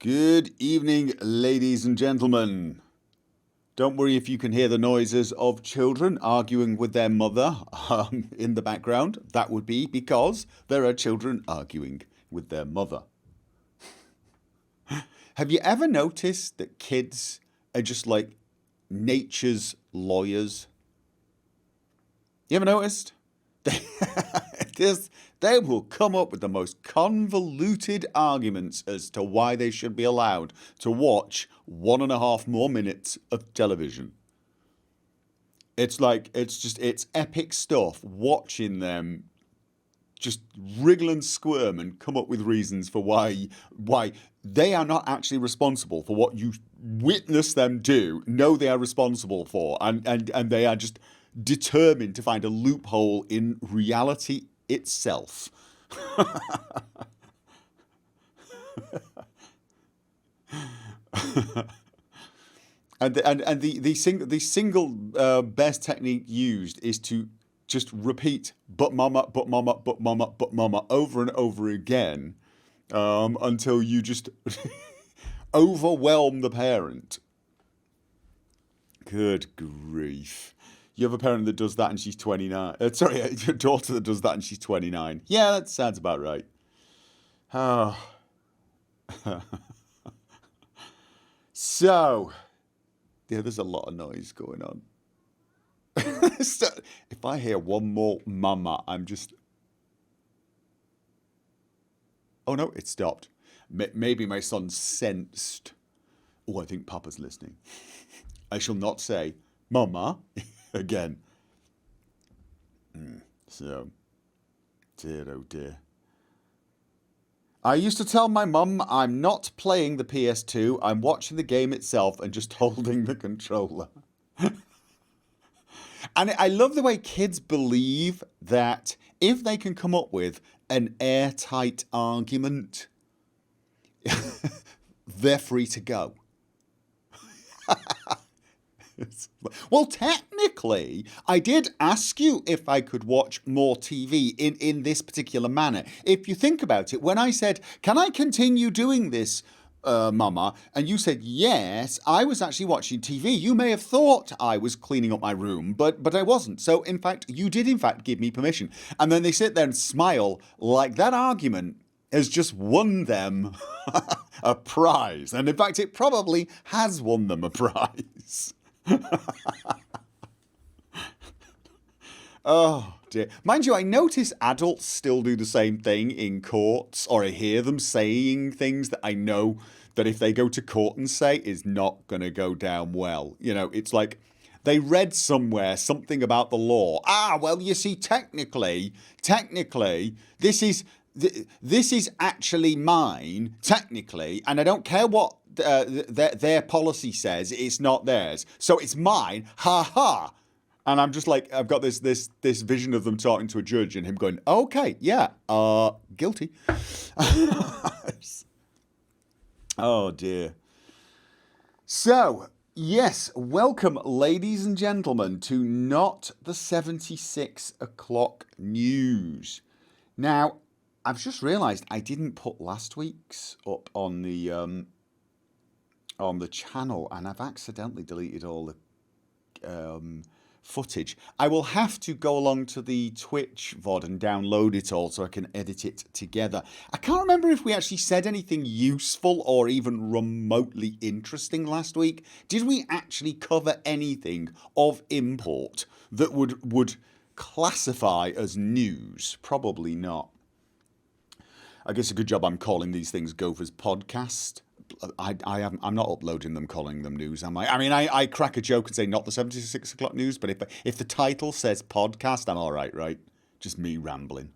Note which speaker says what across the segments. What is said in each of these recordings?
Speaker 1: Good evening, ladies and gentlemen. Don't worry if you can hear the noises of children arguing with their mother in the background. That would be because there are children arguing with their mother. Have you ever noticed that kids are just like nature's lawyers? You ever noticed? They, they will come up with the most convoluted arguments as to why they should be allowed to watch 1.5 more minutes of television. It's epic stuff watching them just wriggle and squirm and come up with reasons for why they are not actually responsible for what you witness them do. No, they are responsible for, and they are just determined to find a loophole in reality itself. The single best technique used is to just repeat but mama, but mama, but mama, but mama over and over again until you just overwhelm the parent. Good grief. You have a parent that does that and she's 29. Sorry, your daughter that does that and she's 29. Yeah, that sounds about right. Oh. So, yeah, there's a lot of noise going on. So, if I hear one more mama, I'm just... Oh no, it stopped. Maybe my son sensed... Oh, I think Papa's listening. I shall not say, Mama, again. So, dear oh dear. I used to tell my mum I'm not playing the PS2, I'm watching the game itself and just holding the controller. And I love the way kids believe that if they can come up with an airtight argument, they're free to go. Well, technically, I did ask you if I could watch more TV in this particular manner. If you think about it, when I said, can I continue doing this, Mama? And you said yes, I was actually watching TV. You may have thought I was cleaning up my room, but I wasn't. So, in fact, you did, in fact, give me permission. And then they sit there and smile like that argument has just won them a prize. And in fact, it probably has won them a prize. Oh dear. Mind you, I notice adults still do the same thing in courts, or I hear them saying things that I know that if they go to court and say is not going to go down well. You know, it's like they read somewhere something about the law. Well, you see, technically, this is actually mine, technically, and I don't care what their policy says, it's not theirs. So it's mine, ha ha. And I'm just like, I've got this vision of them talking to a judge and him going, okay, yeah, guilty. Oh dear. So, yes, welcome, ladies and gentlemen, to Not the 76 O'Clock News. Now, I've just realised I didn't put last week's up on the channel, and I've accidentally deleted all the footage. I will have to go along to the Twitch VOD and download it all so I can edit it together. I can't remember if we actually said anything useful or even remotely interesting last week. Did we actually cover anything of import that would classify as news? Probably not. I guess a good job I'm calling these things Gopher's podcast. I'm not uploading them, calling them news, am I? I mean, I crack a joke and say not the 76 o'clock news, but if the title says podcast, I'm all right, right? Just me rambling.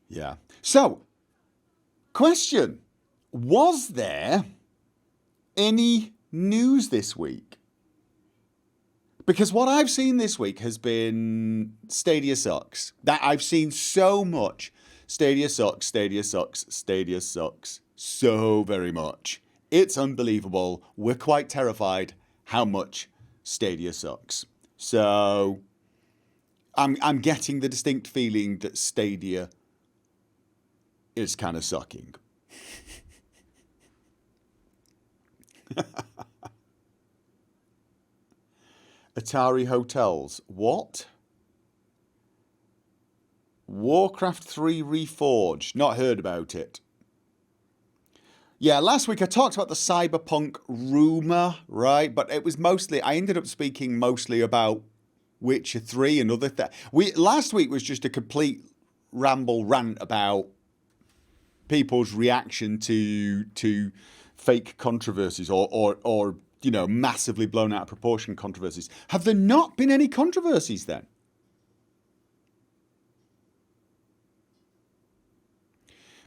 Speaker 1: Yeah. So, question. Was there any news this week? Because what I've seen this week has been Stadia sucks. That I've seen so much. Stadia sucks, Stadia sucks, Stadia sucks. So very much. It's unbelievable. We're quite terrified how much Stadia sucks. So I'm getting the distinct feeling that Stadia is kind of sucking. Atari Hotels. What? Warcraft 3 Reforged. Not heard about it. Yeah, last week I talked about the Cyberpunk rumour, right? But it was mostly, I ended up speaking mostly about Witcher 3 and other things. Last week was just a complete ramble rant about people's reaction to fake controversies or you know, massively blown out of proportion controversies. Have there not been any controversies then?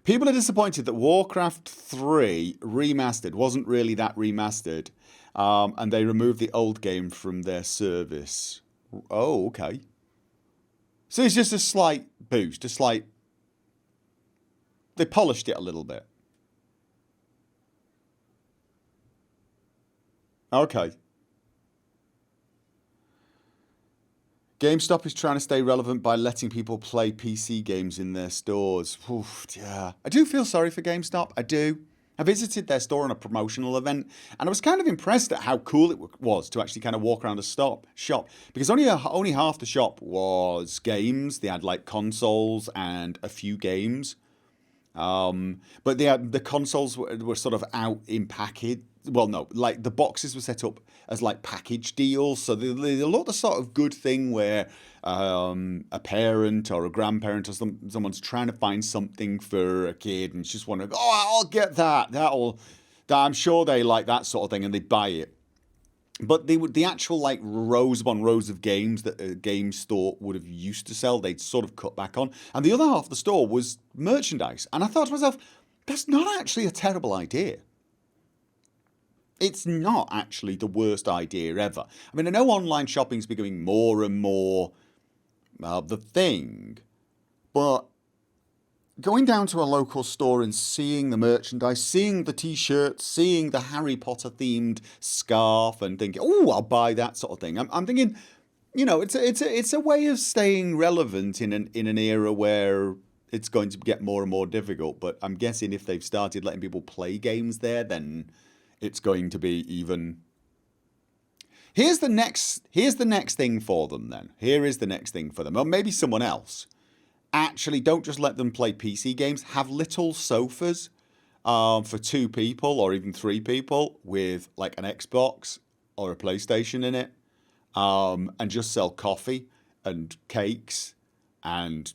Speaker 1: People are disappointed that Warcraft 3 Remastered wasn't really that remastered, and they removed the old game from their service. Oh, okay. So it's just a slight boost, a slight... They polished it a little bit. Okay. GameStop is trying to stay relevant by letting people play PC games in their stores. Oof, yeah. I do feel sorry for GameStop. I do. I visited their store on a promotional event, and I was kind of impressed at how cool it was to actually kind of walk around the shop, because only half the shop was games. They had like consoles and a few games. But the consoles were sort of out in package. Well, no, like the boxes were set up as like package deals. So they look the sort of good thing where a parent or a grandparent or someone's trying to find something for a kid and just wondering, oh, I'll get that. I'm sure they like that sort of thing, and they buy it. But the actual like rows upon rows of games that a game store would have used to sell, they'd sort of cut back on. And the other half of the store was merchandise. And I thought to myself, that's not actually a terrible idea. It's not actually the worst idea ever. I mean, I know online shopping's becoming more and more the thing, but going down to a local store and seeing the merchandise, seeing the t-shirts, seeing the Harry Potter themed scarf, and thinking, "Oh, I'll buy that," sort of thing. I'm thinking, you know, it's a way of staying relevant in an era where it's going to get more and more difficult. But I'm guessing if they've started letting people play games there, then it's going to be even. Here's the next thing for them. Then here is the next thing for them, or maybe someone else. Actually, don't just let them play PC games. Have little sofas for 2 people or even 3 people with like an Xbox or a PlayStation in it, and just sell coffee and cakes and,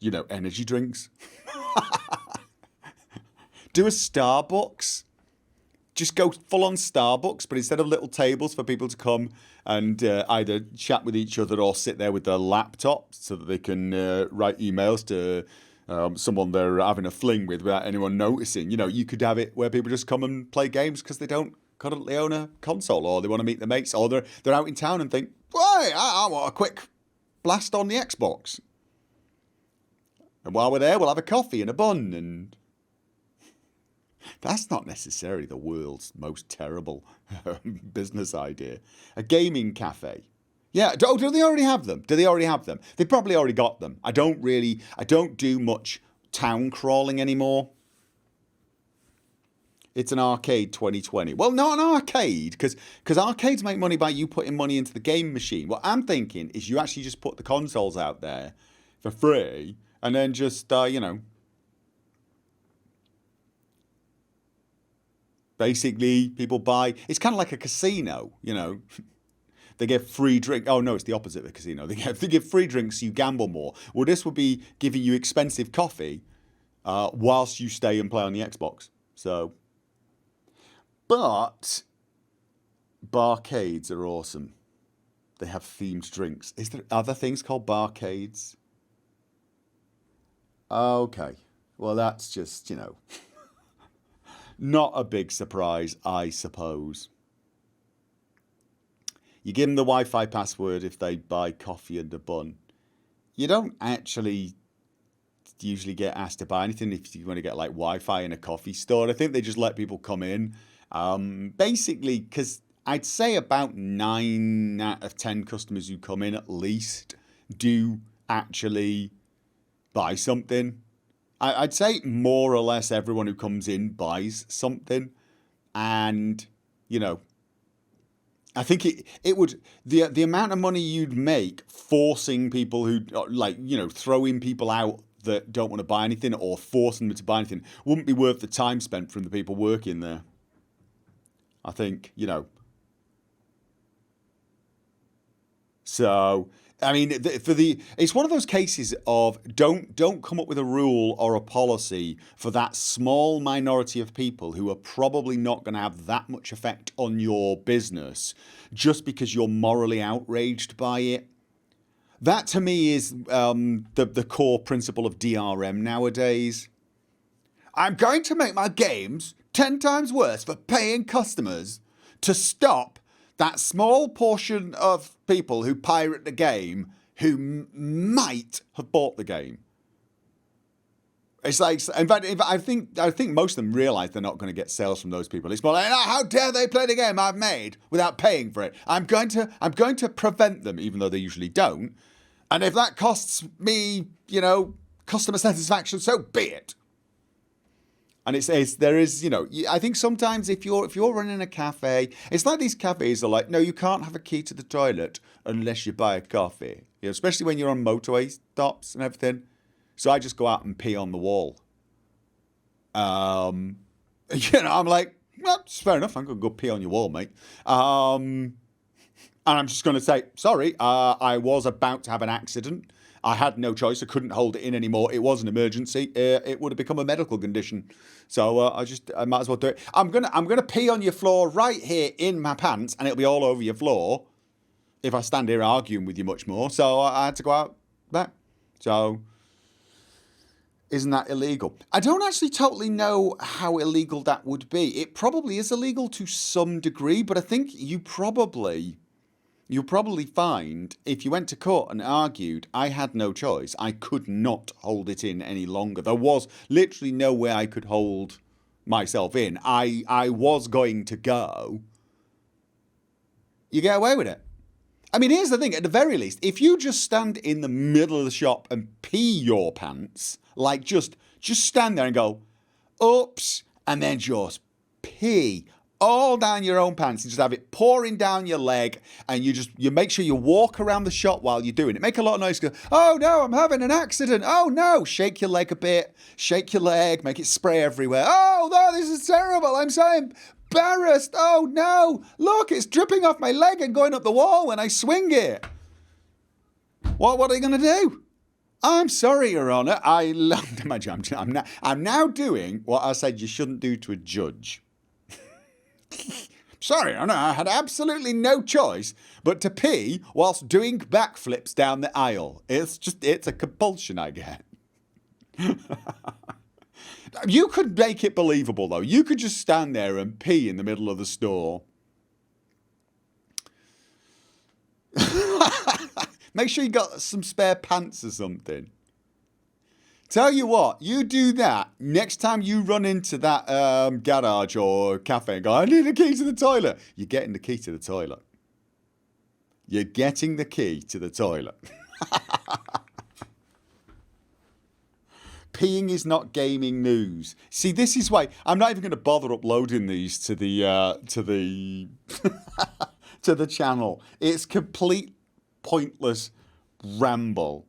Speaker 1: you know, energy drinks. Do a Starbucks. Just go full on Starbucks, but instead of little tables for people to come and either chat with each other or sit there with their laptop so that they can write emails to someone they're having a fling with without anyone noticing. You know, you could have it where people just come and play games because they don't currently own a console, or they want to meet their mates, or they're out in town and think, "Boy, I want a quick blast on the Xbox." And while we're there, we'll have a coffee and a bun, and that's not necessarily the world's most terrible business idea. A gaming cafe. Yeah, do they already have them? Do they already have them? They probably already got them. I don't do much town crawling anymore. It's an arcade 2020. Well, not an arcade, because arcades make money by you putting money into the game machine. What I'm thinking is you actually just put the consoles out there for free, and then just, you know, basically, people buy. It's kind of like a casino, you know. They get free drink. Oh no, it's the opposite of a casino. They give free drinks, so you gamble more. Well, this would be giving you expensive coffee whilst you stay and play on the Xbox. So, but barcades are awesome. They have themed drinks. Is there other things called barcades? Okay, well that's just, you know. Not a big surprise, I suppose. You give them the Wi-Fi password if they buy coffee and a bun. You don't actually usually get asked to buy anything if you want to get like Wi-Fi in a coffee store. I think they just let people come in. Basically, because I'd say about 9 out of 10 customers who come in at least do actually buy something. I'd say more or less everyone who comes in buys something, and, you know, I think it would the amount of money you'd make forcing people who like throwing people out that don't want to buy anything or forcing them to buy anything wouldn't be worth the time spent from the people working there. I think So, I mean, it's one of those cases of don't come up with a rule or a policy for that small minority of people who are probably not going to have that much effect on your business just because you're morally outraged by it. That to me is the core principle of DRM nowadays. I'm going to make my games 10 times worse for paying customers to stop that small portion of people who pirate the game who might have bought the game. It's like, in fact, I think most of them realise they're not going to get sales from those people. It's more like, oh, how dare they play the game I've made without paying for it? I'm going to prevent them, even though they usually don't. And if that costs me, customer satisfaction, so be it. And it says there is, I think sometimes if you're running a cafe, it's like these cafes are like, no, you can't have a key to the toilet unless you buy a coffee. Especially when you're on motorway stops and everything. So I just go out and pee on the wall. I'm like, well, it's fair enough. I'm going to go pee on your wall, mate. And I'm just going to say, sorry, I was about to have an accident. I had no choice. I couldn't hold it in anymore. It was an emergency. It would have become a medical condition. So I might as well do it. I'm gonna pee on your floor right here in my pants, and it'll be all over your floor if I stand here arguing with you much more. So I had to go out back. So isn't that illegal? I don't actually totally know how illegal that would be. It probably is illegal to some degree, but I think you'll probably find if you went to court and argued, I had no choice. I could not hold it in any longer. There was literally no way I could hold myself in. I was going to go. You get away with it. I mean, here's the thing. At the very least, if you just stand in the middle of the shop and pee your pants, like just stand there and go, oops, and then just pee all down your own pants and just have it pouring down your leg, and you make sure you walk around the shop while you're doing it. Make a lot of noise. Go, oh no, I'm having an accident. Oh no, shake your leg a bit, shake your leg, make it spray everywhere. Oh no, this is terrible. I'm so embarrassed. Oh no, look, it's dripping off my leg and going up the wall when I swing it. What are you going to do? I'm sorry, Your Honour. I'm now doing what I said you shouldn't do to a judge. Sorry, I had absolutely no choice but to pee whilst doing backflips down the aisle. It's a compulsion I get. You could make it believable, though. You could just stand there and pee in the middle of the store. Make sure you got some spare pants or something. Tell you what, you do that next time you run into that garage or cafe and go, I need a key to the toilet. You're getting the key to the toilet. You're getting the key to the toilet. Peeing is not gaming news. See, this is why I'm not even going to bother uploading these to the to the channel. It's complete pointless ramble.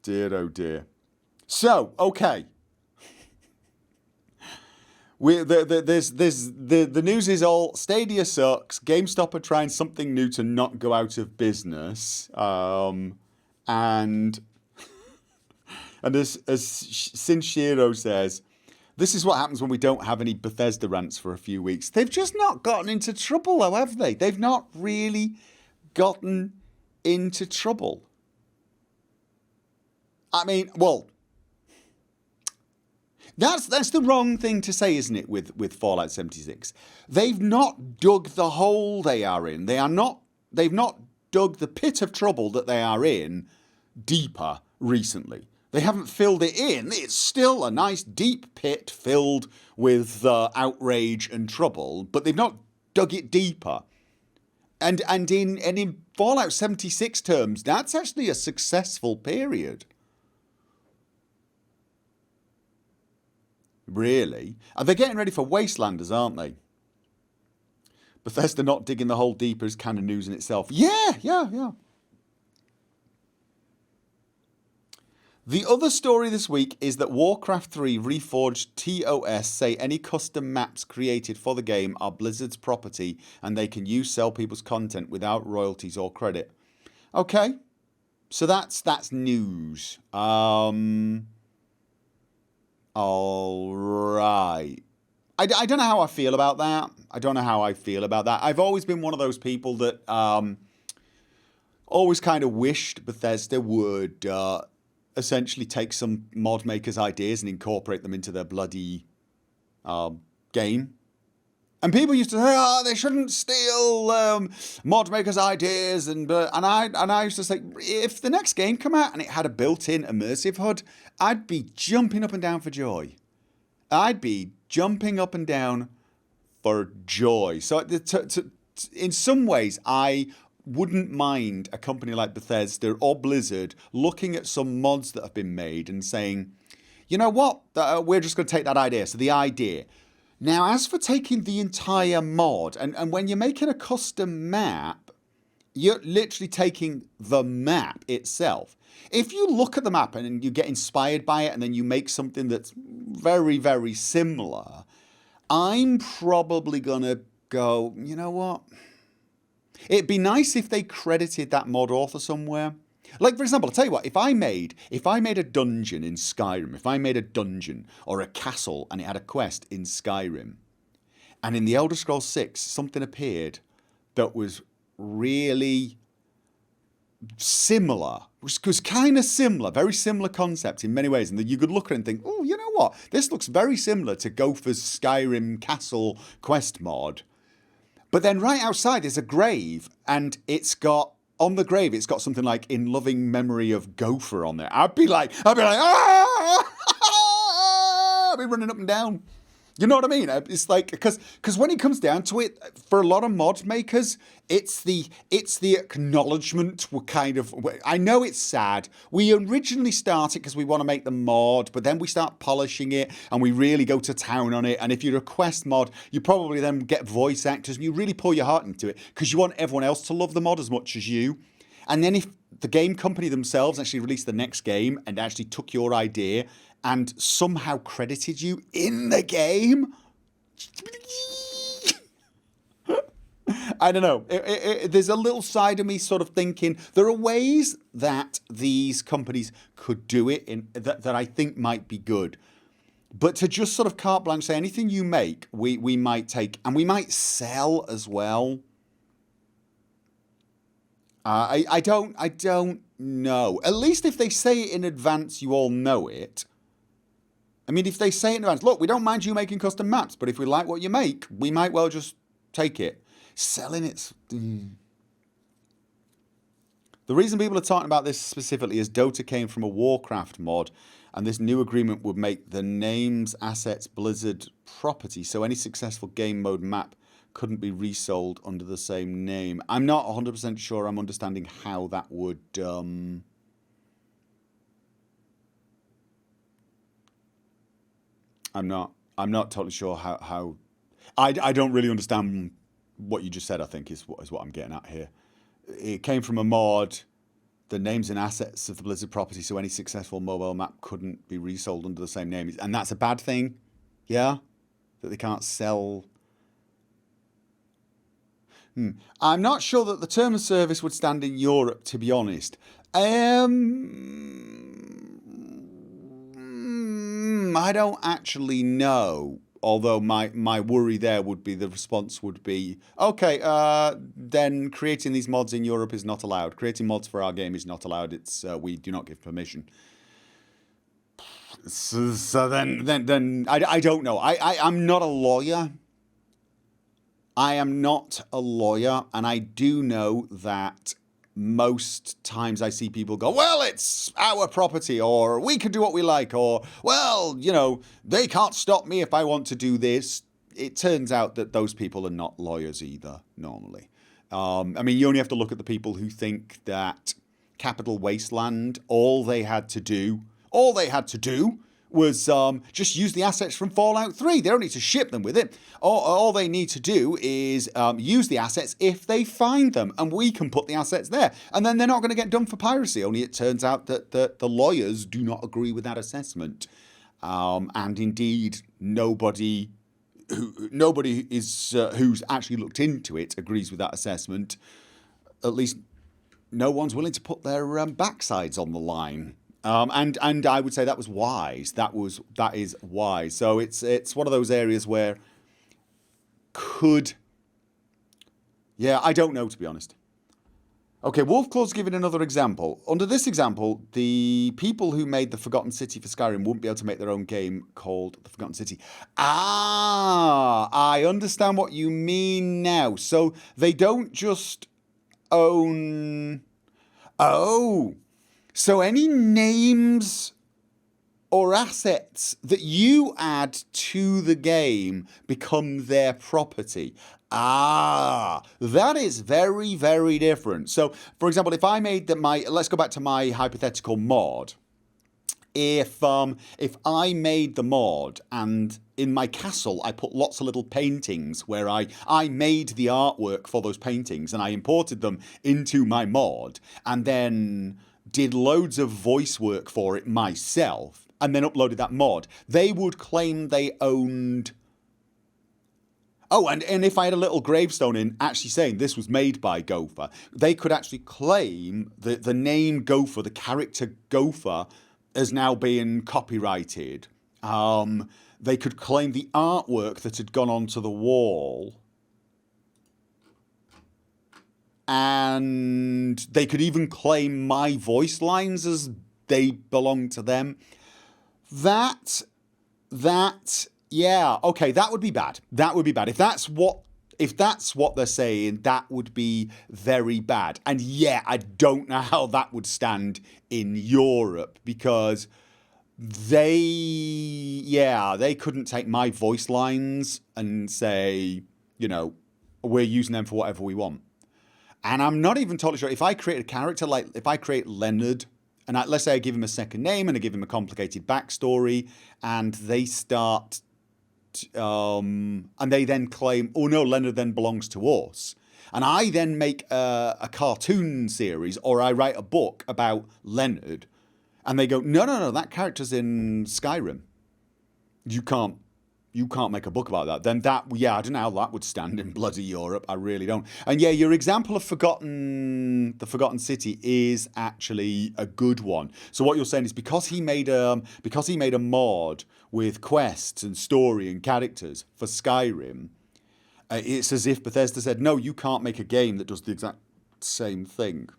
Speaker 1: Dear oh dear. So, okay. The news is all Stadia sucks. GameStop are trying something new to not go out of business. And as Sinshiro says, this is what happens when we don't have any Bethesda rants for a few weeks. They've just not gotten into trouble, though, have they? They've not really gotten into trouble. I mean, well, that's the wrong thing to say, isn't it, with Fallout 76? They've not dug the hole they are in. They've not dug the pit of trouble that they are in deeper recently. They haven't filled it in. It's still a nice deep pit filled with outrage and trouble, but they've not dug it deeper. And in Fallout 76 terms, that's actually a successful period. Really. And they're getting ready for Wastelanders, aren't they? Bethesda not digging the hole deeper is kind of news in itself. Yeah. The other story this week is that Warcraft 3 Reforged TOS say any custom maps created for the game are Blizzard's property and they can sell people's content without royalties or credit. Okay, so that's news. All right. I don't know how I feel about that. I've always been one of those people that always kind of wished Bethesda would essentially take some mod makers' ideas and incorporate them into their bloody game. And people used to say, "Oh, they shouldn't steal mod makers' ideas," and I used to say, if the next game come out and it had a built-in immersive HUD, I'd be jumping up and down for joy. So in some ways, I wouldn't mind a company like Bethesda or Blizzard looking at some mods that have been made and saying, you know what, we're just going to take that idea. So the idea. Now, as for taking the entire mod, and when you're making a custom map, you're literally taking the map itself. If you look at the map and you get inspired by it and then you make something that's very, very similar, I'm probably going to go, you know what? It'd be nice if they credited that mod author somewhere. Like, for example, I'll tell you what, if I made a dungeon in Skyrim, if I made a dungeon or a castle and it had a quest in Skyrim, and in the Elder Scrolls 6 something appeared that was really similar, which was kind of similar, very similar concept in many ways, and that you could look at it and think, oh, you know what, this looks very similar to Gopher's Skyrim castle quest mod. But then right outside there's a grave, and on the grave it's got something like "in loving memory of Gopher" on there. I'd be like, ah! I'd be running up and down. You know what I mean? It's like, because when it comes down to it, for a lot of mod makers, it's the acknowledgement. I know it's sad. We originally started because we want to make the mod, but then we start polishing it and we really go to town on it. And if you request mod, you probably then get voice actors and you really pour your heart into it because you want everyone else to love the mod as much as you. And then if the game company themselves actually released the next game and actually took your idea and somehow credited you in the game, I don't know. There's a little side of me sort of thinking there are ways that these companies could do it that I think might be good. But to just sort of carte blanche say anything you make, we might take and we might sell as well. I don't know. At least if they say it in advance, you all know it. I mean, if they say in advance, look, we don't mind you making custom maps, but if we like what you make, we might well just take it. Selling it. The reason people are talking about this specifically is Dota came from a Warcraft mod, and this new agreement would make the names, assets, Blizzard property, so any successful game mode map couldn't be resold under the same name. I'm not 100% sure I'm understanding how that would... I'm not totally sure how I don't really understand what you just said, I think is what I'm getting at here. It came from a mod, the names and assets of the Blizzard property, so any successful mobile map couldn't be resold under the same name. And that's a bad thing, yeah? That they can't sell... I'm not sure that the term of service would stand in Europe, to be honest. I don't actually know. Although my worry there would be the response would be, okay, then creating these mods in Europe is not allowed. Creating mods for our game is not allowed. It's we do not give permission. So then I don't know. I'm not a lawyer. I am not a lawyer, and I do know that most times I see people go, well, it's our property, or we can do what we like, or, well, you know, they can't stop me if I want to do this. It turns out that those people are not lawyers either, normally. I mean, you only have to look at the people who think that Capital Wasteland, all they had to do was just use the assets from Fallout 3. They don't need to ship them with it. All they need to do is use the assets if they find them, and we can put the assets there. And then they're not going to get done for piracy, only it turns out that the lawyers do not agree with that assessment. And indeed, nobody is who's actually looked into it agrees with that assessment. At least no one's willing to put their backsides on the line. And I would say that was wise. That is wise. So it's one of those areas where I don't know, to be honest. Okay, Wolfclaw's giving another example. Under this example, the people who made the Forgotten City for Skyrim wouldn't be able to make their own game called The Forgotten City. I understand what you mean now. So they don't just own... Oh, so any names or assets that you add to the game become their property. That is very, very different. So, for example, if I made let's go back to my hypothetical mod. If I made the mod and in my castle I put lots of little paintings where I made the artwork for those paintings and I imported them into my mod and then did loads of voice work for it myself and then uploaded that mod, they would claim they owned... Oh, and if I had a little gravestone in actually saying this was made by Gopher, they could actually claim the name Gopher, the character Gopher, as now being copyrighted. They could claim the artwork that had gone onto the wall. And they could even claim my voice lines as they belong to them. Yeah, okay, that would be bad. That would be bad. If that's what they're saying, that would be very bad. And yeah, I don't know how that would stand in Europe because they couldn't take my voice lines and say, we're using them for whatever we want. And I'm not even totally sure if I create a character, like if I create Leonard, and let's say I give him a second name and I give him a complicated backstory, and they start, and they then claim, oh no, Leonard then belongs to us. And I then make a cartoon series or I write a book about Leonard, and they go, no, that character's in Skyrim. You can't make a book about that. Then I don't know how that would stand in bloody Europe. I really don't. And yeah, your example of the Forgotten City is actually a good one. So what you're saying is because he made a mod with quests and story and characters for Skyrim, it's as if Bethesda said, no, you can't make a game that does the exact same thing.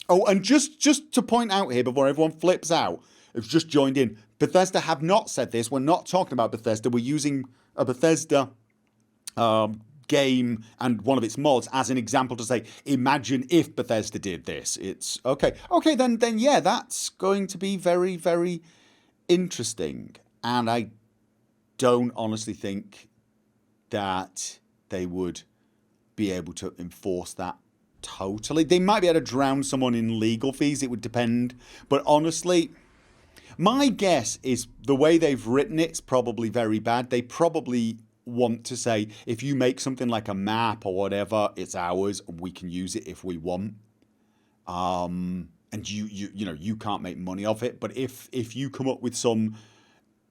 Speaker 1: Oh, and just to point out here before everyone flips out, who's just joined in, Bethesda have not said this. We're not talking about Bethesda. We're using a Bethesda game and one of its mods as an example to say, imagine if Bethesda did this. It's okay. Okay, then yeah, that's going to be very, very interesting. And I don't honestly think that they would be able to enforce that totally. They might be able to drown someone in legal fees. It would depend. But honestly, my guess is the way they've written it's probably very bad. They probably want to say, if you make something like a map or whatever, it's ours and we can use it if we want. And you can't make money off it. But if you come up with some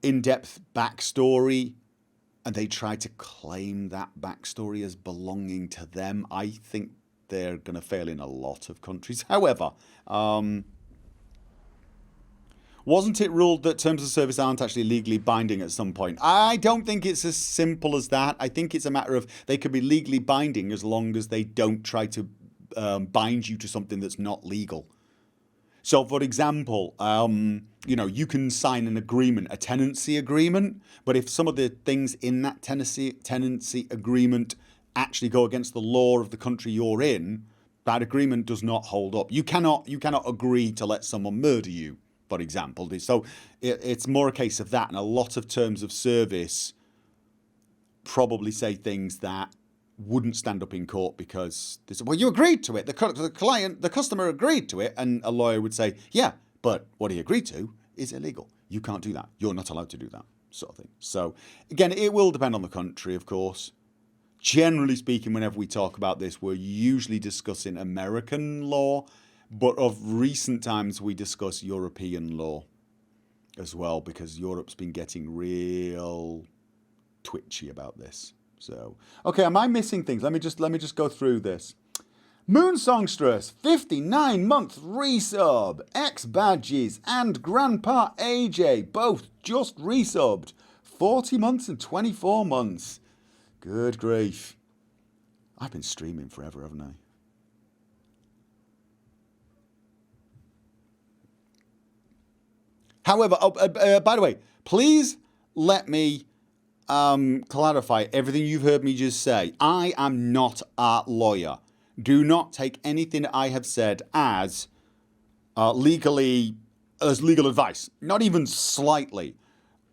Speaker 1: in-depth backstory and they try to claim that backstory as belonging to them, I think they're going to fail in a lot of countries. However, wasn't it ruled that terms of service aren't actually legally binding at some point? I don't think it's as simple as that. I think it's a matter of they could be legally binding as long as they don't try to bind you to something that's not legal. So, for example, you can sign an agreement, a tenancy agreement, but if some of the things in that tenancy agreement actually go against the law of the country you're in, that agreement does not hold up. You cannot agree to let someone murder you, for example. So it's more a case of that, and a lot of terms of service probably say things that wouldn't stand up in court because they say, well, you agreed to it. The customer agreed to it, and a lawyer would say, yeah, but what he agreed to is illegal. You can't do that. You're not allowed to do that, sort of thing. So, again, it will depend on the country, of course. Generally speaking, whenever we talk about this, we're usually discussing American law, but of recent times we discuss European law as well, because Europe's been getting real twitchy about this. So, okay, am I missing things? Let me just go through this. Moon Songstress, 59-month resub. X Badges and Grandpa AJ both just resubbed. 40 months and 24 months. Good grief. I've been streaming forever, haven't I? However, by the way, please let me clarify everything you've heard me just say. I am not a lawyer. Do not take anything I have said as legal advice. Not even slightly.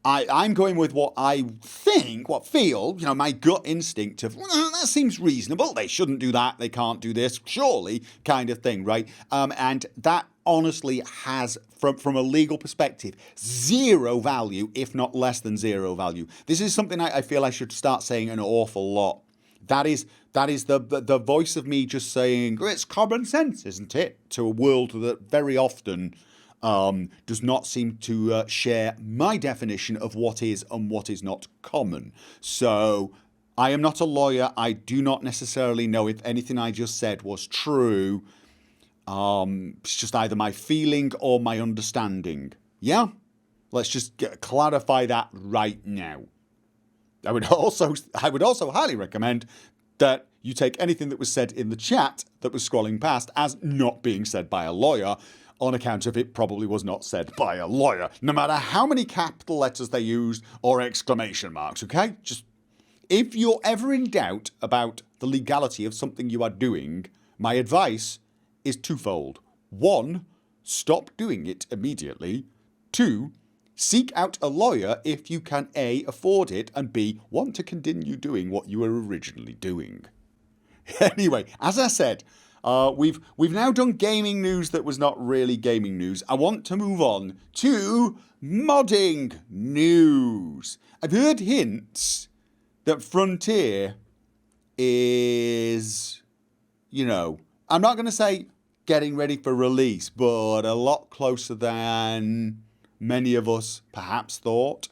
Speaker 1: I'm going with what I think, what feel, my gut instinct of, well, that seems reasonable. They shouldn't do that. They can't do this. Surely, kind of thing, right? And that honestly has, from a legal perspective, zero value, if not less than zero value. This is something I feel I should start saying an awful lot. That is the voice of me just saying, it's common sense, isn't it? To a world that very often does not seem to share my definition of what is and what is not common. So I am not a lawyer. I do not necessarily know if anything I just said was true. It's just either my feeling or my understanding. Yeah? Let's just clarify that right now. I would also highly recommend that you take anything that was said in the chat that was scrolling past as not being said by a lawyer, on account of it probably was not said by a lawyer, no matter how many capital letters they used or exclamation marks, okay? Just, if you're ever in doubt about the legality of something you are doing, my advice is twofold. 1, stop doing it immediately. 2, seek out a lawyer if you can A, afford it, and B, want to continue doing what you were originally doing. Anyway, as I said, we've now done gaming news that was not really gaming news. I want to move on to modding news. I've heard hints that Frontier is, I'm not going to say getting ready for release, but a lot closer than many of us perhaps thought.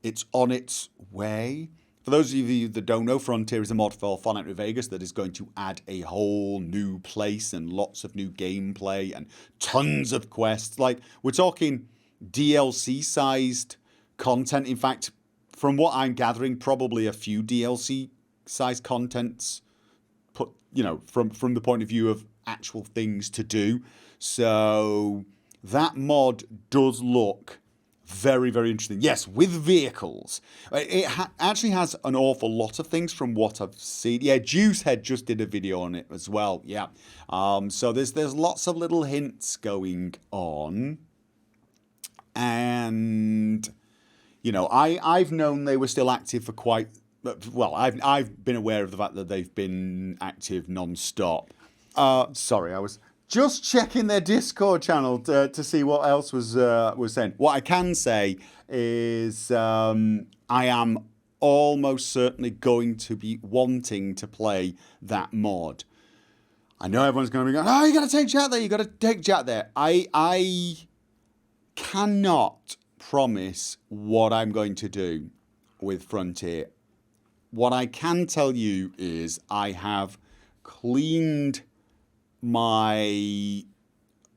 Speaker 1: It's on its way. For those of you that don't know, Frontier is a mod for Fallout New Vegas that is going to add a whole new place and lots of new gameplay and tons of quests. Like, we're talking DLC-sized content. In fact, from what I'm gathering, probably a few DLC-sized contents put, from the point of view of actual things to do. So that mod does look very, very interesting. Yes, with vehicles. It actually has an awful lot of things from what I've seen. Yeah, Juicehead just did a video on it as well. Yeah. So there's lots of little hints going on. And, I've known they were still active for quite... Well, I've been aware of the fact that they've been active non-stop. Sorry, I was just checking their Discord channel to see what else was saying. What I can say is I am almost certainly going to be wanting to play that mod. I know everyone's going to be going, oh, you got to take chat there, you got to take chat there. I cannot promise what I'm going to do with Frontier. What I can tell you is I have cleaned my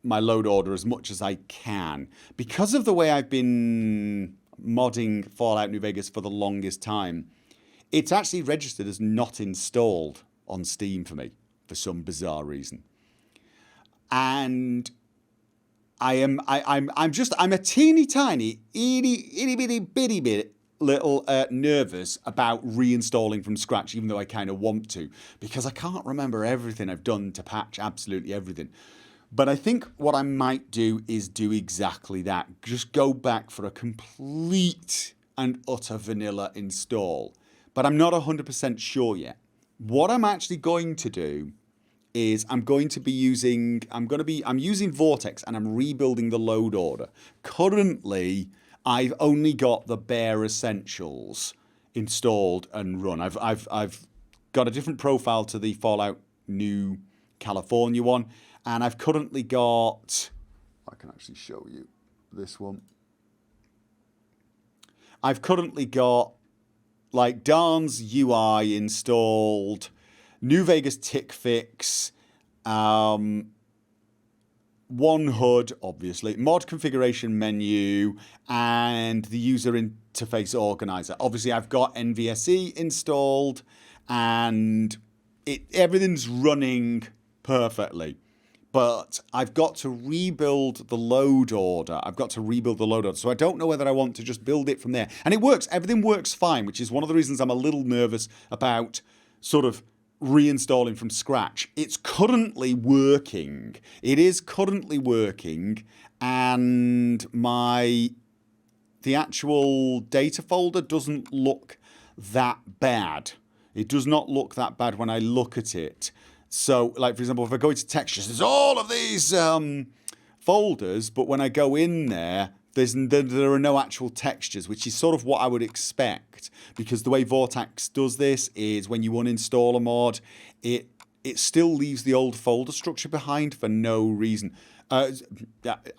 Speaker 1: load order as much as I can. Because of the way I've been modding Fallout New Vegas for the longest time, it's actually registered as not installed on Steam for me for some bizarre reason. And I'm a teeny tiny, itty bitty bit little nervous about reinstalling from scratch, even though I kind of want to, because I can't remember everything I've done to patch absolutely everything. But I think what I might do is do exactly that. Just go back for a complete and utter vanilla install. But I'm not 100% sure yet. What I'm actually going to do is I'm using Vortex and I'm rebuilding the load order. Currently, I've only got the bare essentials installed and run. I've got a different profile to the Fallout New California one, and I've currently got, I can actually show you this one. I've currently got like Darn's UI installed, New Vegas tick fix, one HUD, obviously, mod configuration menu, and the user interface organizer. Obviously, I've got NVSE installed, and everything's running perfectly. But I've got to rebuild the load order. So I don't know whether I want to just build it from there. And it works. Everything works fine, which is one of the reasons I'm a little nervous about sort of reinstalling from scratch. It's currently working. It is currently working. And the actual data folder doesn't look that bad. It does not look that bad when I look at it. So, like, for example, if I go into textures, there's all of these folders, but when I go in there, there are no actual textures, which is sort of what I would expect, because the way Vortex does this is when you uninstall a mod, it still leaves the old folder structure behind for no reason. I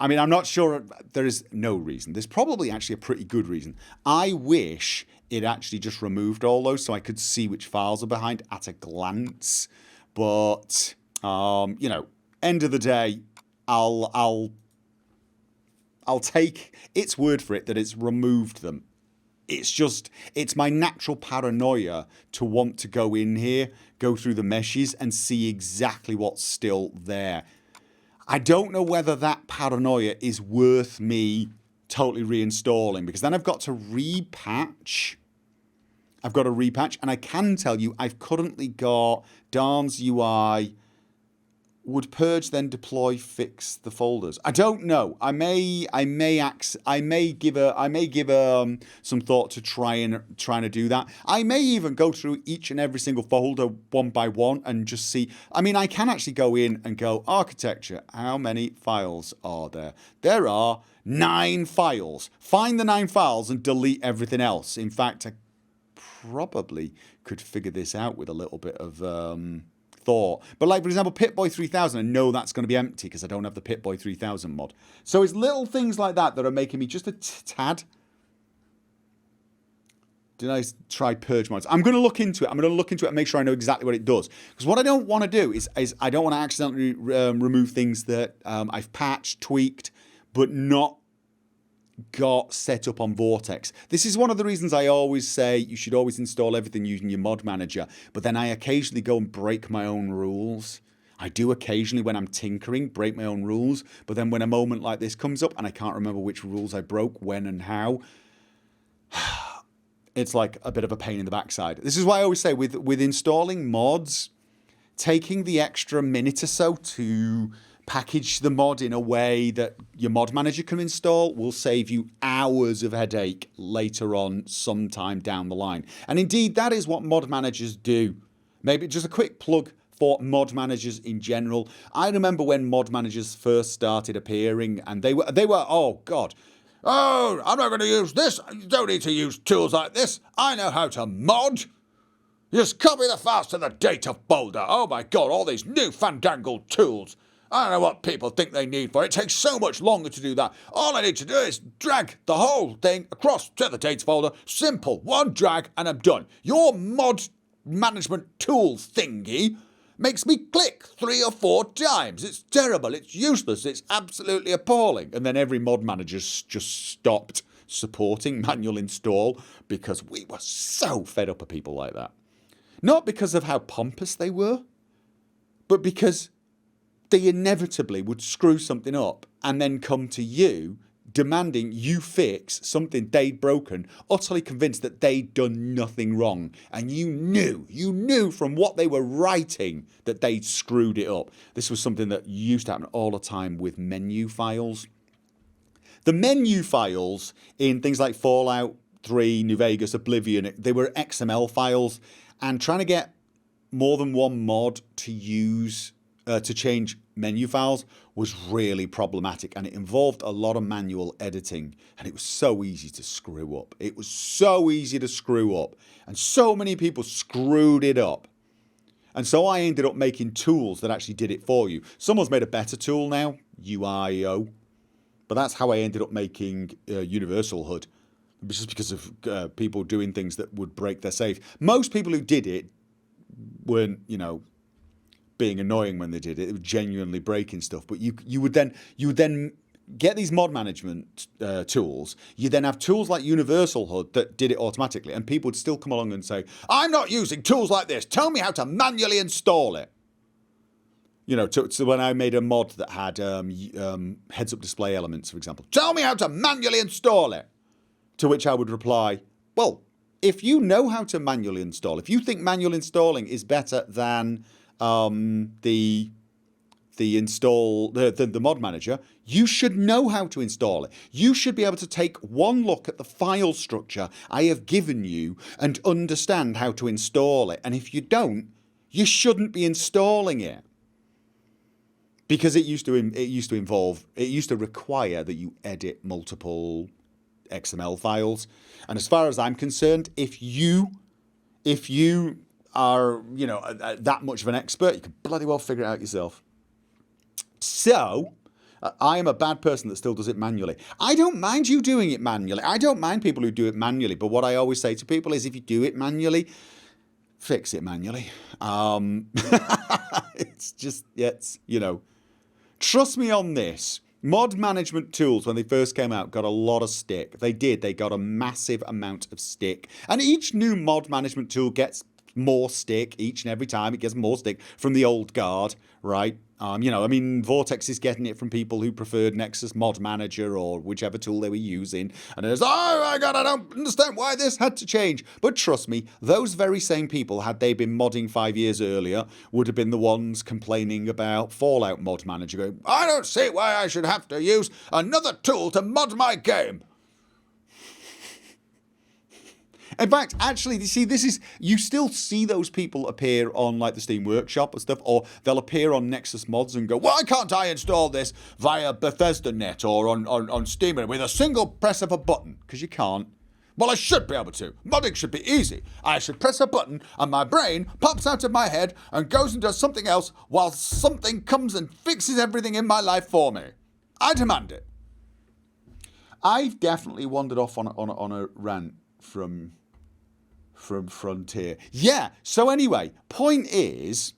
Speaker 1: mean, I'm not sure there is no reason. There's probably actually a pretty good reason. I wish it actually just removed all those so I could see which files are behind at a glance. But, you know, end of the day, I'll take its word for it that it's removed them. It's my natural paranoia to want to go in here, go through the meshes and see exactly what's still there. I don't know whether that paranoia is worth me totally reinstalling, because then I've got to repatch. And I can tell you I've currently got Darn's UI would purge, then deploy, fix the folders. I don't know. I may give some thought to trying to do that. I may even go through each and every single folder one by one and just see. I mean, I can actually go in and go architecture. How many files are there? There are 9 files. Find the 9 files and delete everything else. In fact, I probably could figure this out with a little bit of thought. But like, for example, Pip-Boy 3000, I know that's going to be empty because I don't have the Pip-Boy 3000 mod. So it's little things like that that are making me just a tad. Did I try purge mods? I'm going to look into it. And make sure I know exactly what it does. Because what I don't want to do is I don't want to accidentally remove things that I've patched, tweaked, but not got set up on Vortex. This is one of the reasons I always say you should always install everything using your mod manager, but then I occasionally go and break my own rules. I do occasionally, when I'm tinkering, break my own rules, but then when a moment like this comes up and I can't remember which rules I broke, when and how, it's like a bit of a pain in the backside. This is why I always say with installing mods, taking the extra minute or so to package the mod in a way that your mod manager can install will save you hours of headache later on sometime down the line. And indeed, that is what mod managers do. Maybe just a quick plug for mod managers in general. I remember when mod managers first started appearing, and they were oh God, oh, I'm not going to use this. You don't need to use tools like this. I know how to mod. Just copy the files to the data folder. Oh my God, all these new fandangled tools. I don't know what people think they need for it. It takes so much longer to do that. All I need to do is drag the whole thing across to the data folder. Simple. One drag and I'm done. Your mod management tool thingy makes me click 3 or 4 times. It's terrible. It's useless. It's absolutely appalling. And then every mod manager just stopped supporting manual install because we were so fed up of people like that. Not because of how pompous they were, but because they inevitably would screw something up and then come to you demanding you fix something they'd broken, utterly convinced that they'd done nothing wrong. And you knew from what they were writing that they'd screwed it up. This was something that used to happen all the time with menu files. The menu files in things like Fallout 3, New Vegas, Oblivion, they were XML files, and trying to get more than one mod to use to change menu files was really problematic, and it involved a lot of manual editing, and it was so easy to screw up. It was so easy to screw up, and so many people screwed it up. And so I ended up making tools that actually did it for you. Someone's made a better tool now, UIO, but that's how I ended up making Universal HUD, just because of people doing things that would break their save. Most people who did it weren't, being annoying when they did it. It was genuinely breaking stuff. But you would then get these mod management tools. You then have tools like Universal HUD that did it automatically, and people would still come along and say, "I'm not using tools like this. Tell me how to manually install it." So when I made a mod that had heads-up display elements, for example, tell me how to manually install it. To which I would reply, well, if you know how to manually install, if you think manual installing is better than the mod manager, you should know how to install it. You should be able to take one look at the file structure I have given you and understand how to install it. And if you don't, you shouldn't be installing it. Because it used to require that you edit multiple XML files. And as far as I'm concerned, if you are, that much of an expert, you can bloody well figure it out yourself. So, I am a bad person that still does it manually. I don't mind you doing it manually. I don't mind people who do it manually. But what I always say to people is, if you do it manually, fix it manually. Trust me on this. Mod management tools, when they first came out, got a lot of stick. They did. They got a massive amount of stick. And each new mod management tool gets more stick each and every time. It gets more stick from the old guard, right? Vortex is getting it from people who preferred Nexus Mod Manager or whichever tool they were using. And it's, oh my God, I don't understand why this had to change. But trust me, those very same people, had they been modding 5 years earlier, would have been the ones complaining about Fallout Mod Manager, going, I don't see why I should have to use another tool to mod my game. In fact, actually, you still see those people appear on like the Steam Workshop and stuff, or they'll appear on Nexus Mods and go, why can't I install this via BethesdaNet or on Steam with a single press of a button? Because you can't. Well, I should be able to. Modding should be easy. I should press a button and my brain pops out of my head and goes and does something else while something comes and fixes everything in my life for me. I demand it. I've definitely wandered off on a rant from Frontier. Yeah, so anyway, point is,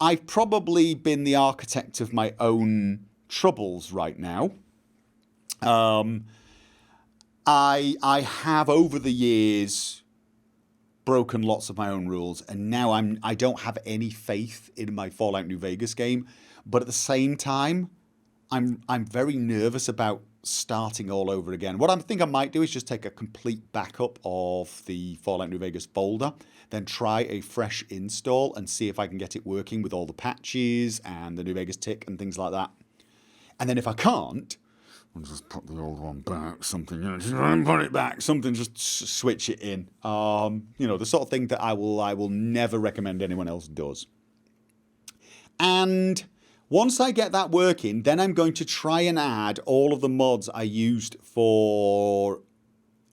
Speaker 1: I've probably been the architect of my own troubles right now. I have over the years broken lots of my own rules, and now I don't have any faith in my Fallout New Vegas game, but at the same time, I'm very nervous about starting all over again. What I think I might do is just take a complete backup of the Fallout New Vegas folder, then try a fresh install and see if I can get it working with all the patches and the New Vegas tick and things like that. And then if I can't, I'll just put the old one back, just put it back, just switch it in. The sort of thing that I will never recommend anyone else does. And once I get that working, then I'm going to try and add all of the mods I used for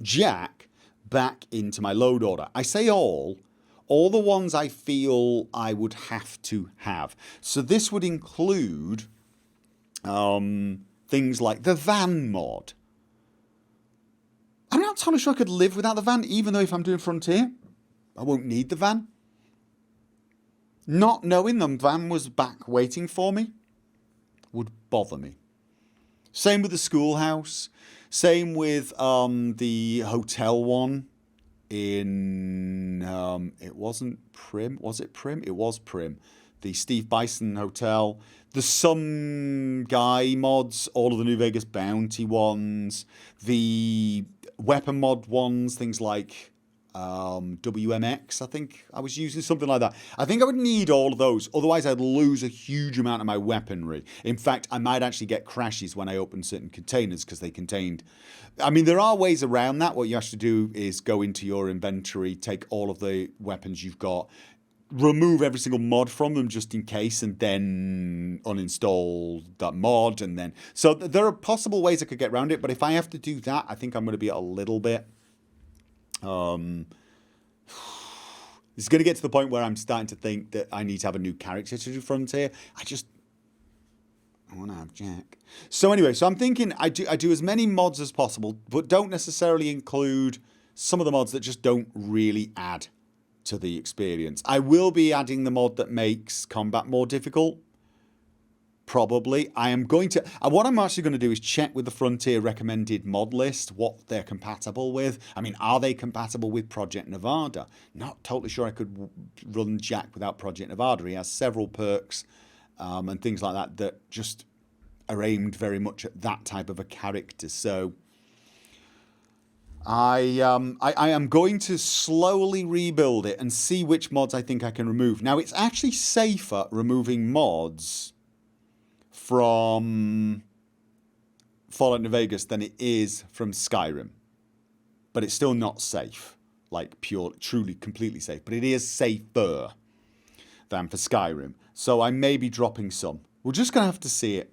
Speaker 1: Jack back into my load order. I say all the ones I feel I would have to have. So this would include things like the van mod. I'm not totally sure I could live without the van, even though if I'm doing Frontier, I won't need the van. Not knowing the van was back waiting for me would bother me. Same with the schoolhouse. Same with the hotel one in... it wasn't Prim. Was it Prim? It was Prim. The Steve Bison Hotel. The Some Guy mods. All of the New Vegas Bounty ones. The weapon mod ones. Things like... WMX, I think I was using something like that. I think I would need all of those, otherwise I'd lose a huge amount of my weaponry. In fact, I might actually get crashes when I open certain containers because they contained... there are ways around that. What you have to do is go into your inventory, take all of the weapons you've got, remove every single mod from them just in case, and then uninstall that mod, and then so there are possible ways I could get around it. But if I have to do that, I think I'm going to be a little bit. It's going to get to the point where I'm starting to think that I need to have a new character to do Frontier. I want to have Jack. So anyway, so I'm thinking I do as many mods as possible, but don't necessarily include some of the mods that just don't really add to the experience. I will be adding the mod that makes combat more difficult. Probably. I am going to... what I'm actually going to do is check with the Frontier recommended mod list what they're compatible with. I mean, are they compatible with Project Nevada? Not totally sure I could run Jack without Project Nevada. He has several perks and things like that that just are aimed very much at that type of a character. So I am going to slowly rebuild it and see which mods I think I can remove. Now, it's actually safer removing mods from Fallout New Vegas than it is from Skyrim. But it's still not safe. Like, truly, completely safe. But it is safer than for Skyrim. So I may be dropping some. We're just going to have to see it.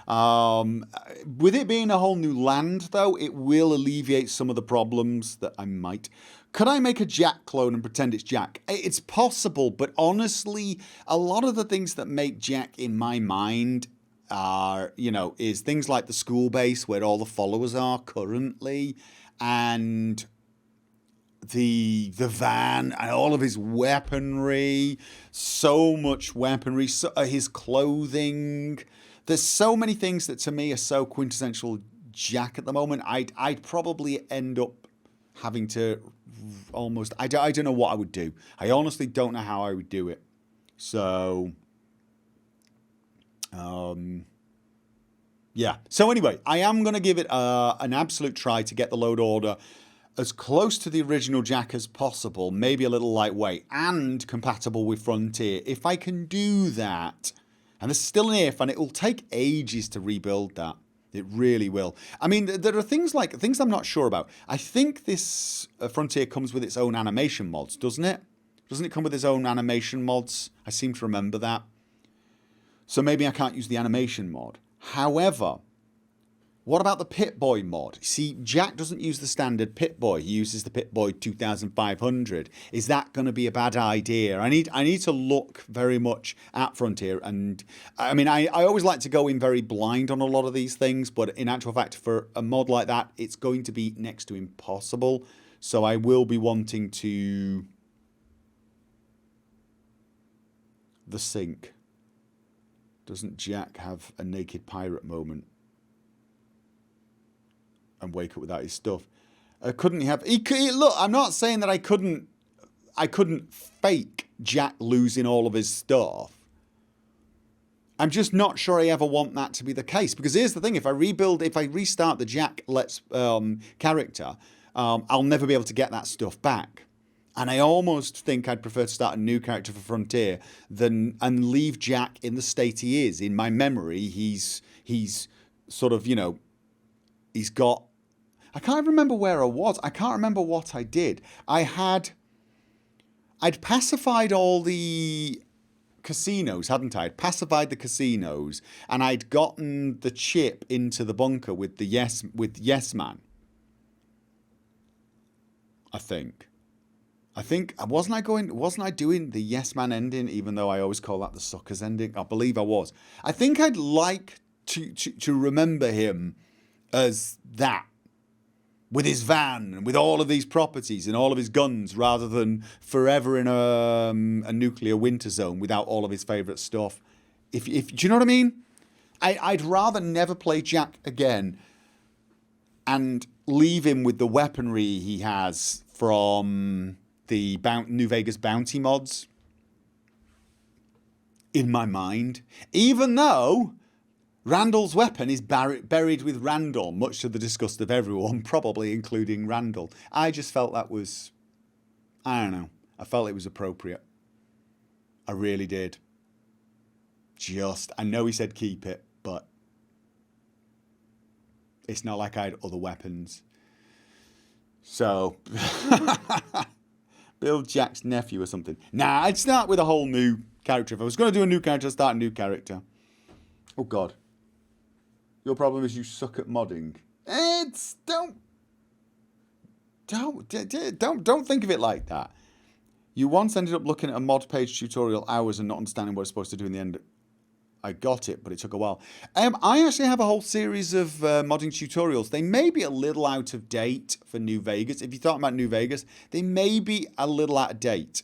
Speaker 1: With it being a whole new land, though, it will alleviate some of the problems that I might. Could I make a Jack clone and pretend it's Jack? It's possible, but honestly, a lot of the things that make Jack in my mind are, is things like the school base where all the followers are currently, and the van and all of his weaponry, so much weaponry, his clothing. There's so many things that to me are so quintessential Jack at the moment. I'd probably end up having to almost... I don't know what I would do. I honestly don't know how I would do it. So... yeah. So anyway, I am going to give it an absolute try to get the load order as close to the original Jack as possible, maybe a little lightweight, and compatible with Frontier. If I can do that, and there's still an if, and it will take ages to rebuild that. It really will. I mean, there are things I'm not sure about. I think this Frontier comes with its own animation mods, doesn't it? Doesn't it come with its own animation mods? I seem to remember that. So maybe I can't use the animation mod. However, what about the Pip-Boy mod? See, Jack doesn't use the standard Pip-Boy. He uses the Pip-Boy 2500. Is that going to be a bad idea? I need to look very much at Frontier. And I mean, I always like to go in very blind on a lot of these things. But in actual fact, for a mod like that, it's going to be next to impossible. So I will be wanting to... The sink. Doesn't Jack have a naked pirate moment and wake up without his stuff? Couldn't he have... Look, I'm not saying that I couldn't fake Jack losing all of his stuff. I'm just not sure I ever want that to be the case. Because here's the thing, if I restart the Jack character, I'll never be able to get that stuff back. And I almost think I'd prefer to start a new character for Frontier and leave Jack in the state he is. In my memory, he's sort of, he's got... I can't remember where I was. I can't remember what I did. I'd pacified all the casinos, hadn't I? I'd pacified the casinos, and I'd gotten the chip into the bunker with Yes Man. I think, wasn't I doing the Yes Man ending, even though I always call that the Suckers ending? I believe I was. I think I'd like to remember him as that, with his van and with all of these properties and all of his guns, rather than forever in a nuclear winter zone without all of his favourite stuff. Do you know what I mean? I'd rather never play Jack again and leave him with the weaponry he has from the New Vegas bounty mods in my mind, even though Randall's weapon is buried with Randall, much to the disgust of everyone, probably including Randall. I just felt that was, I don't know, I felt it was appropriate. I really did. I know he said keep it, but it's not like I had other weapons. So, Bill Jack's nephew or something. Nah, I'd start with a whole new character. If I was going to do a new character, I'd start a new character. Oh, God. Your problem is you suck at modding. It's... Don't think of it like that. You once ended up looking at a mod page tutorial hours and not understanding what it's supposed to do in the end. I got it, but it took a while. I actually have a whole series of modding tutorials. They may be a little out of date for New Vegas. If you thought about New Vegas, they may be a little out of date.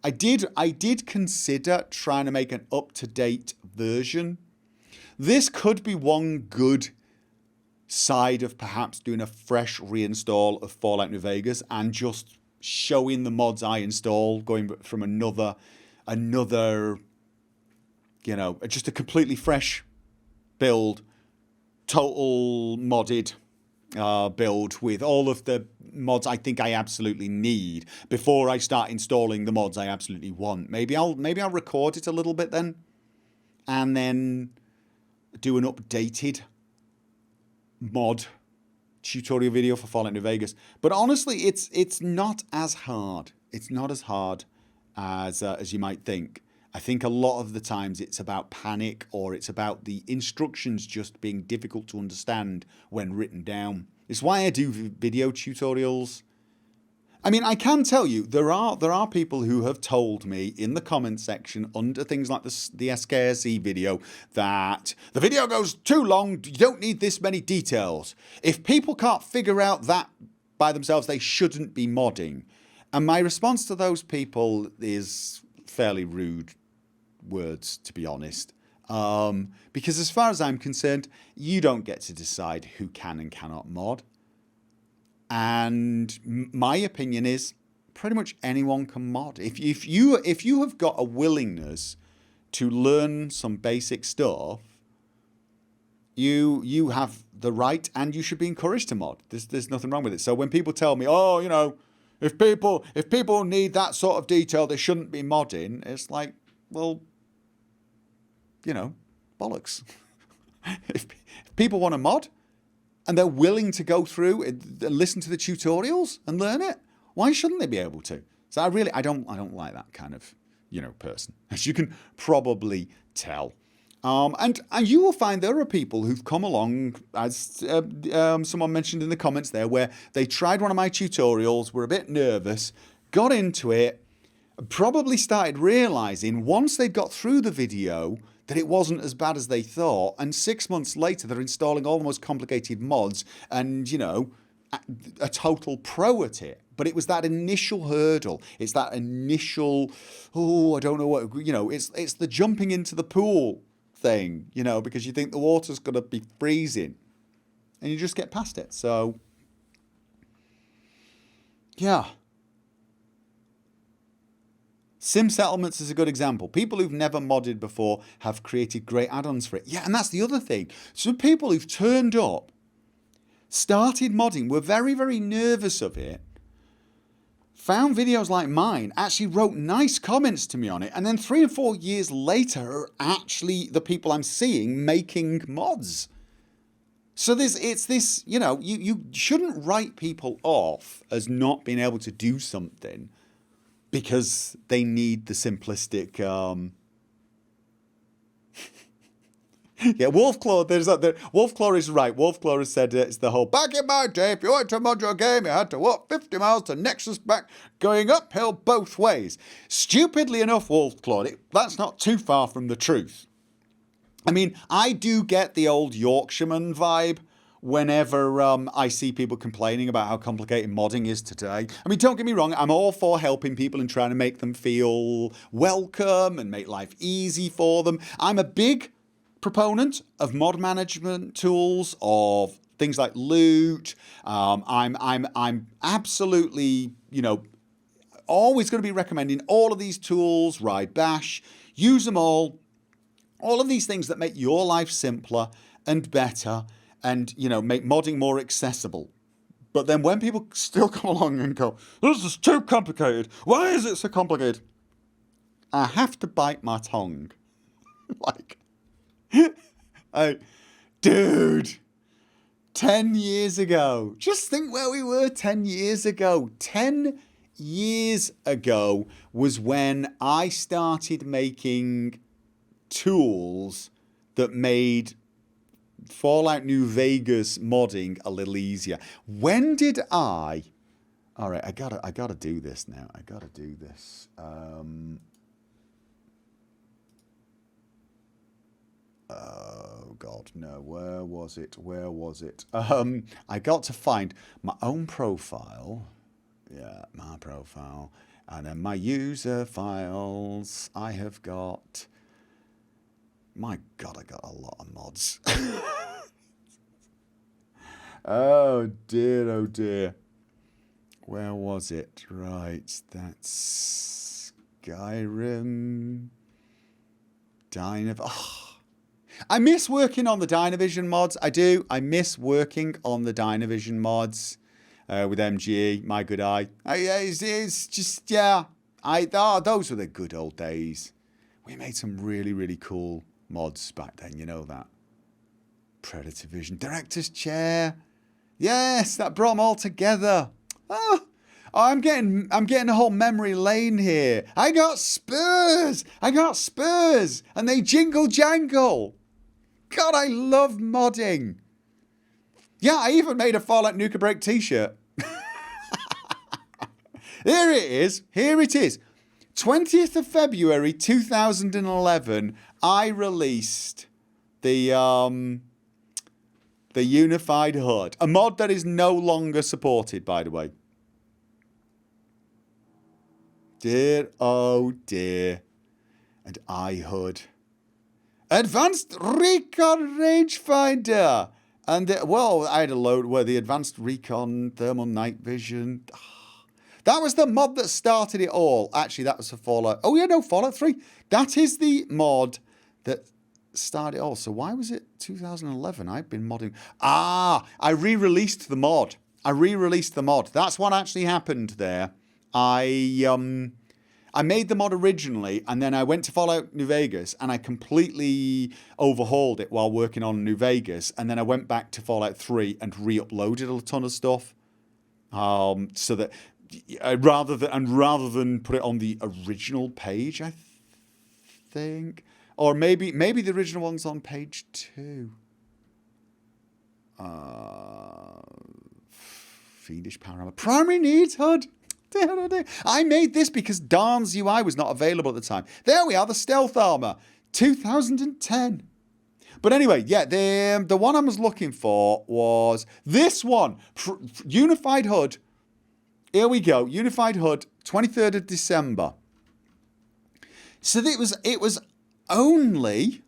Speaker 1: I did consider trying to make an up-to-date version. This could be one good side of perhaps doing a fresh reinstall of Fallout New Vegas and just showing the mods I install, going from another, you know, just a completely fresh build, total modded build with all of the mods I think I absolutely need before I start installing the mods I absolutely want. Maybe I'll record it a little bit then, and then do an updated mod tutorial video for Fallout New Vegas. But honestly, it's not as hard. It's not as hard as you might think. I think a lot of the times it's about panic, or it's about the instructions just being difficult to understand when written down. It's why I do video tutorials. I mean, I can tell you, there are people who have told me in the comment section under things like the SKSE video that the video goes too long, you don't need this many details. If people can't figure out that by themselves, they shouldn't be modding. And my response to those people is fairly rude words, to be honest. Because as far as I'm concerned, you don't get to decide who can and cannot mod. And my opinion is pretty much anyone can mod. If you have got a willingness to learn some basic stuff, you have the right, and you should be encouraged to mod. There's nothing wrong with it. So when people tell me, oh, you know, if people need that sort of detail, they shouldn't be modding. It's like, well, you know, bollocks. If people want to mod, and they're willing to go through and listen to the tutorials and learn it, why shouldn't they be able to? So I don't like that kind of, you know, person, as you can probably tell. And you will find there are people who've come along, as someone mentioned in the comments there, where they tried one of my tutorials, were a bit nervous, got into it, probably started realizing once they'd got through the video that it wasn't as bad as they thought, and 6 months later they're installing all the most complicated mods and, you know, a total pro at it. But it was that initial hurdle. It's that initial, oh, I don't know what, you know, it's the jumping into the pool thing, you know, because you think the water's going to be freezing and you just get past it. So, yeah. Sim Settlements is a good example. People who've never modded before have created great add-ons for it. Yeah, and that's the other thing. Some people who've turned up, started modding, were very, very nervous of it, found videos like mine, actually wrote nice comments to me on it, and then 3 and 4 years later are actually the people I'm seeing making mods. So it's this, you know, you shouldn't write people off as not being able to do something because they need the simplistic, yeah, Wolfclaw, Wolfclaw is right. Wolfclaw has said it's the whole, back in my day, if you wanted to mod your game, you had to walk 50 miles to Nexus back, going uphill both ways. Stupidly enough, Wolfclaw, that's not too far from the truth. I mean, I do get the old Yorkshireman vibe whenever I see people complaining about how complicated modding is today. I mean, don't get me wrong, I'm all for helping people and trying to make them feel welcome and make life easy for them. I'm a big proponent of mod management tools, of things like loot. I'm absolutely, you know, always going to be recommending all of these tools, Ride Bash, use them all of these things that make your life simpler and better, and, you know, make modding more accessible. But then when people still come along and go, this is too complicated, why is it so complicated? I have to bite my tongue. Like, dude, 10 years ago, just think where we were 10 years ago. 10 years ago was when I started making tools that made Fallout New Vegas modding a little easier. When did I... All right, I gotta do this now. I gotta do this. Oh God, no. Where was it? Where was it? I got to find my own profile. Yeah, my profile, and then my user files. I have got. My God, I got a lot of mods. Oh dear, oh dear. Where was it? Right, that's Skyrim. Oh, I miss working on the Dynavision mods. I do. I miss working on the Dynavision mods with MGE, my good eye. It's just, yeah. Those were the good old days. We made some really, really cool mods back then, you know that. Predator Vision, Director's Chair. Yes, that brought them all together. Oh, I'm getting a whole memory lane here. I got Spurs, and they jingle jangle. God, I love modding. Yeah, I even made a Fallout Nuka Break t-shirt. Here it is. 20th of February 2011, I released the Unified HUD, a mod that is no longer supported, by the way. Dear, oh dear. And iHUD. Advanced Recon Rangefinder. And, I had a load where the Advanced Recon Thermal Night Vision. That was the mod that started it all. Actually, that was for Fallout. Oh, yeah, no, Fallout 3. That is the mod that started it all. So why was it 2011? I've been modding. I re-released the mod. That's what actually happened there. I made the mod originally, and then I went to Fallout New Vegas, and I completely overhauled it while working on New Vegas, and then I went back to Fallout 3 and re-uploaded a ton of stuff, so that rather than put it on the original page, I think, or maybe the original one's on page 2. Fiendish Panorama. Primary Needs HUD. I made this because Darn's UI was not available at the time. There we are, the Stealth Armor, 2010. But anyway, yeah, the one I was looking for was this one, Unified HUD. Here we go, Unified HUD, 23rd of December. So it was only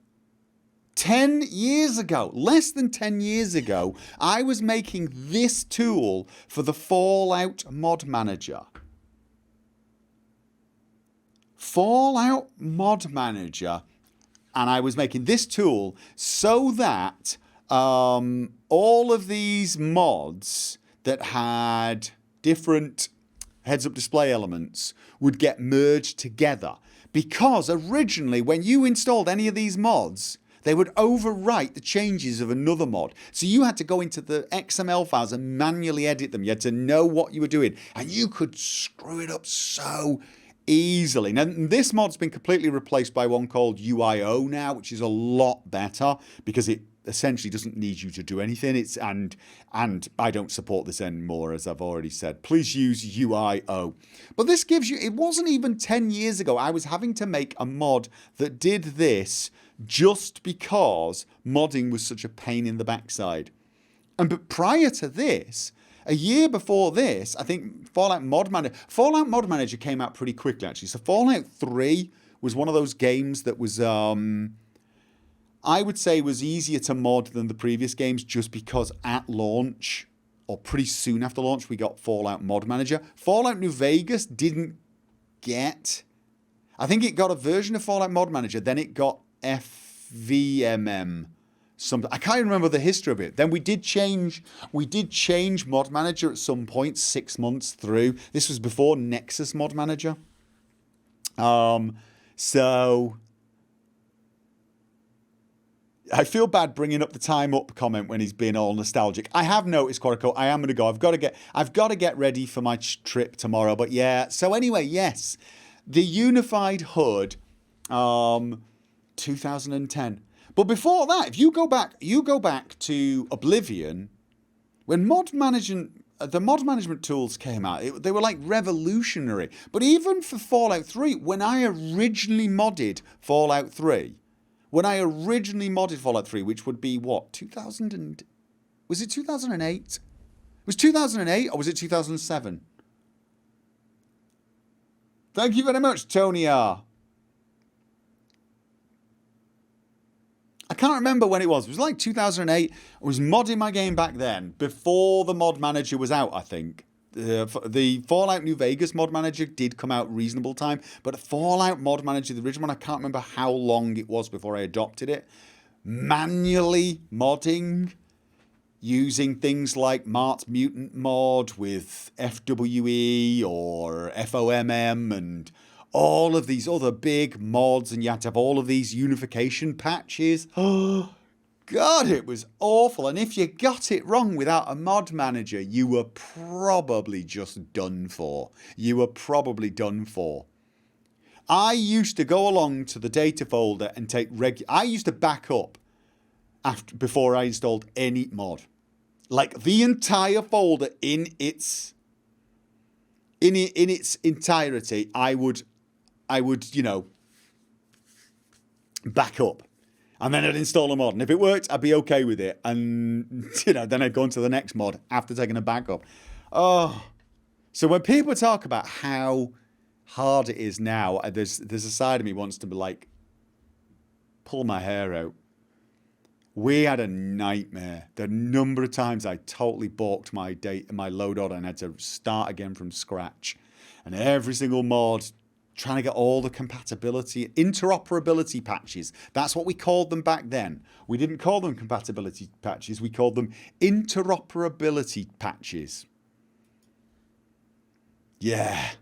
Speaker 1: 10 years ago, less than 10 years ago, I was making this tool for the Fallout Mod Manager. And I was making this tool so that all of these mods that had different heads-up display elements would get merged together. Because originally, when you installed any of these mods, they would overwrite the changes of another mod. So you had to go into the XML files and manually edit them. You had to know what you were doing. And you could screw it up so easily. Now, this mod's been completely replaced by one called UIO now, which is a lot better because it essentially doesn't need you to do anything. And I don't support this anymore, as I've already said. Please use UIO. But this gives you, it wasn't even 10 years ago, I was having to make a mod that did this just because modding was such a pain in the backside. But prior to this, a year before this, I think Fallout Mod Manager came out pretty quickly, actually. So Fallout 3 was one of those games that was, I would say, was easier to mod than the previous games just because at launch, or pretty soon after launch, we got Fallout Mod Manager. Fallout New Vegas didn't get... I think it got a version of Fallout Mod Manager, then it got FVMM. Something I can't remember the history of it. Then we did change Mod Manager at some point 6 months through. This was before Nexus Mod Manager. So I feel bad bringing up the time up comment when he's being all nostalgic. I have noticed, Quorico, I am going to go. I've got to get ready for my trip tomorrow. But yeah, so anyway, yes, the unified HUD, 2010. But before that, if you go back to Oblivion, when the mod management tools came out, they were like revolutionary. But even for Fallout 3, when I originally modded Fallout 3, which would be what, 2000 and... Was it 2008? Was 2008 or was it 2007? Thank you very much, Tony R. I can't remember when it was. It was like 2008. I was modding my game back then, before the mod manager was out, I think. The Fallout New Vegas mod manager did come out reasonable time, but the Fallout mod manager, the original one, I can't remember how long it was before I adopted it. Manually modding, using things like Mart's Mutant mod with FWE or FOMM and all of these other big mods, and you had to have all of these unification patches. Oh, God, it was awful. And if you got it wrong without a mod manager, you were probably just done for. I used to go along to the data folder and I used to back up before I installed any mod. Like the entire folder in its entirety, I would, back up. And then I'd install a mod. And if it worked, I'd be okay with it. And, then I'd go on to the next mod after taking a backup. Oh. So when people talk about how hard it is now, there's a side of me wants to be like, pull my hair out. We had a nightmare. The number of times I totally balked my load order and had to start again from scratch. And every single mod, trying to get all the compatibility, interoperability patches. That's what we called them back then. We didn't call them compatibility patches. We called them interoperability patches. Yeah.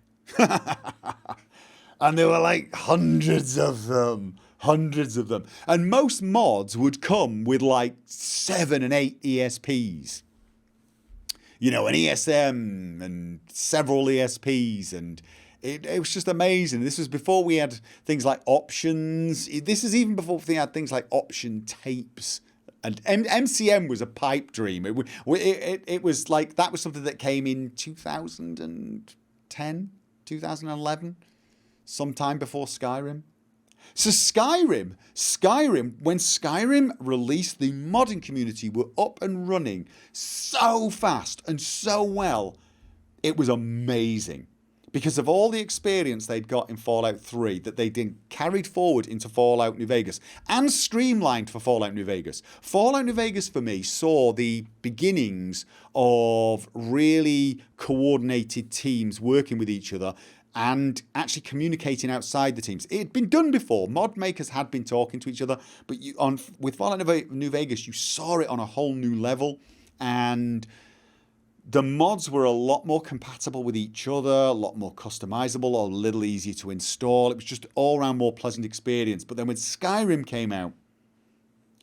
Speaker 1: And there were like hundreds of them. And most mods would come with like 7 and 8 ESPs. An ESM and several ESPs, and it was just amazing. This was before we had things like options. This is even before we had things like option tapes. And MCM was a pipe dream. It was like, that was something that came in 2010, 2011, sometime before Skyrim. So Skyrim, when Skyrim released, the modding community were up and running so fast and so well. It was amazing. Because of all the experience they'd got in Fallout 3 that they then carried forward into Fallout New Vegas and streamlined for Fallout New Vegas. Fallout New Vegas, for me, saw the beginnings of really coordinated teams working with each other and actually communicating outside the teams. It had been done before. Mod makers had been talking to each other, but with Fallout New Vegas, you saw it on a whole new level, and the mods were a lot more compatible with each other, a lot more customizable, a little easier to install. It was just all around more pleasant experience. But then when Skyrim came out,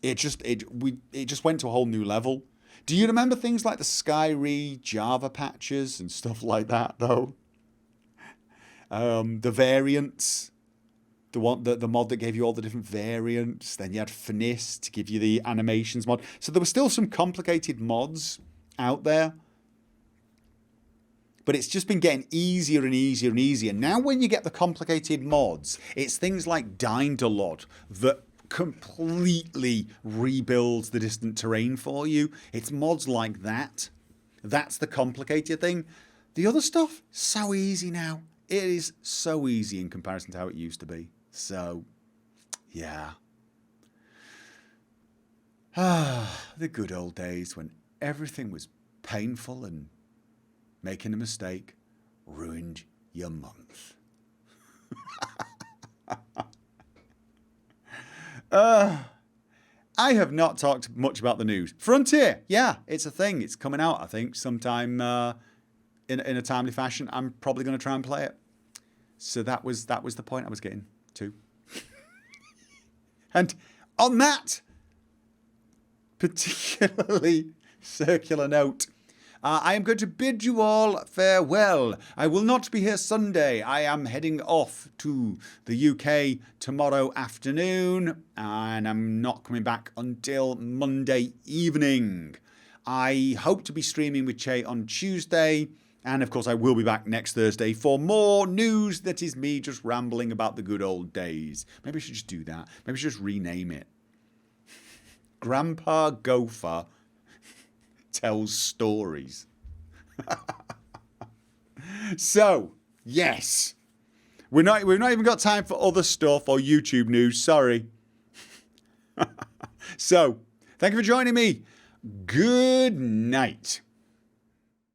Speaker 1: it just went to a whole new level. Do you remember things like the Skyrim Java patches and stuff like that, though? The variants, the mod that gave you all the different variants. Then you had Finis to give you the animations mod. So there were still some complicated mods out there. But it's just been getting easier and easier and easier. Now when you get the complicated mods, it's things like Dynalod that completely rebuilds the distant terrain for you. It's mods like that. That's the complicated thing. The other stuff, so easy now. It is so easy in comparison to how it used to be. So, yeah. The good old days when everything was painful and making a mistake ruined your month. I have not talked much about the news. Frontier, yeah, it's a thing. It's coming out, I think, sometime in a timely fashion. I'm probably going to try and play it. So that was the point I was getting to. And on that particularly circular note. I am going to bid you all farewell. I will not be here Sunday. I am heading off to the UK tomorrow afternoon, and I'm not coming back until Monday evening. I hope to be streaming with Che on Tuesday, and of course I will be back next Thursday for more news that is me just rambling about the good old days. Maybe I should just do that. Maybe I should just rename it. Grandpa Gopher tells stories. So, yes. We've not even got time for other stuff or YouTube news, sorry. So, thank you for joining me. Good night.